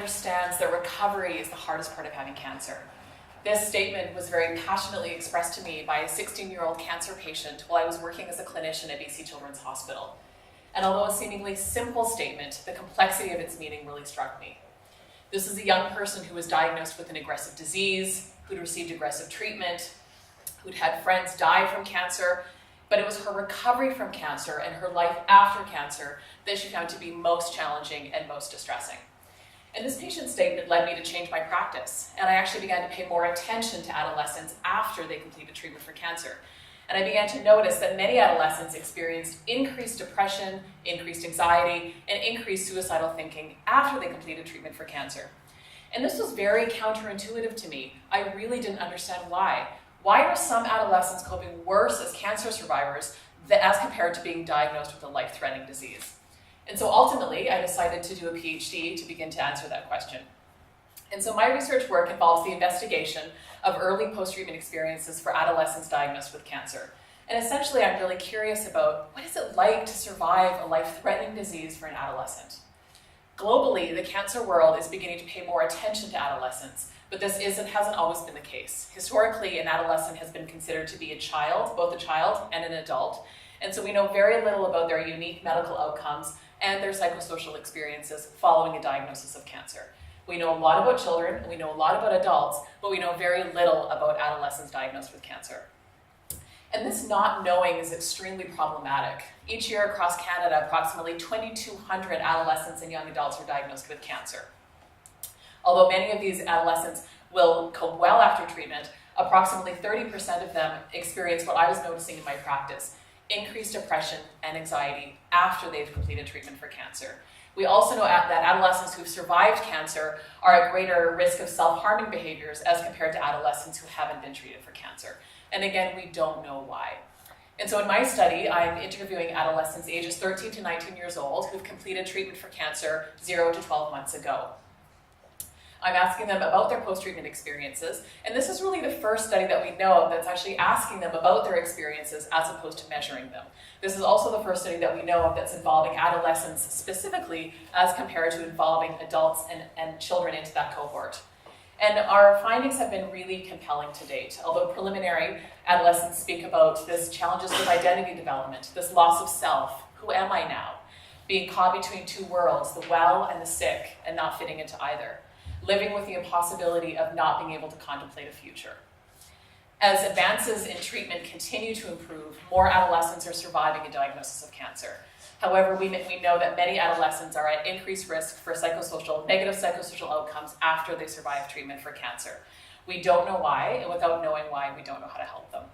understands that recovery is the hardest part of having cancer. This statement was very passionately expressed to me by a 16-year-old cancer patient while I was working as a clinician at BC Children's Hospital. And although a seemingly simple statement, the complexity of its meaning really struck me. This is a young person who was diagnosed with an aggressive disease, who'd received aggressive treatment, who'd had friends die from cancer, but it was her recovery from cancer and her life after cancer that she found to be most challenging and most distressing. And this patient's statement led me to change my practice, and I actually began to pay more attention to adolescents after they completed treatment for cancer. And I began to notice that many adolescents experienced increased depression, increased anxiety, and increased suicidal thinking after they completed treatment for cancer. And this was very counterintuitive to me. I really didn't understand why. Why are some adolescents coping worse as cancer survivors as compared to being diagnosed with a life-threatening disease? And so ultimately, I decided to do a PhD to begin to answer that question. And so my research work involves the investigation of early post-treatment experiences for adolescents diagnosed with cancer. And essentially, I'm really curious about what is it like to survive a life-threatening disease for an adolescent. Globally, the cancer world is beginning to pay more attention to adolescents, but this hasn't always been the case. Historically, an adolescent has been considered to be a child, both a child and an adult, and so we know very little about their unique medical outcomes and their psychosocial experiences following a diagnosis of cancer. We know a lot about children, and we know a lot about adults, but we know very little about adolescents diagnosed with cancer. And this not knowing is extremely problematic. Each year across Canada, approximately 2,200 adolescents and young adults are diagnosed with cancer. Although many of these adolescents will cope well after treatment, approximately 30% of them experience what I was noticing in my practice: increased depression and anxiety after they've completed treatment for cancer. We also know that adolescents who've survived cancer are at greater risk of self-harming behaviors as compared to adolescents who haven't been treated for cancer. And again, we don't know why. And so in my study, I'm interviewing adolescents ages 13 to 19 years old who've completed treatment for cancer 0 to 12 months ago. I'm asking them about their post-treatment experiences, and this is really the first study that we know of that's actually asking them about their experiences as opposed to measuring them. This is also the first study that we know of that's involving adolescents specifically as compared to involving adults and children into that cohort. And our findings have been really compelling to date. Although preliminary, adolescents speak about this challenges with identity development, this loss of self, who am I now? Being caught between two worlds, the well and the sick, and not fitting into either. Living with the impossibility of not being able to contemplate a future. As advances in treatment continue to improve, more adolescents are surviving a diagnosis of cancer. However, we know that many adolescents are at increased risk for negative psychosocial outcomes after they survive treatment for cancer. We don't know why, and without knowing why, we don't know how to help them.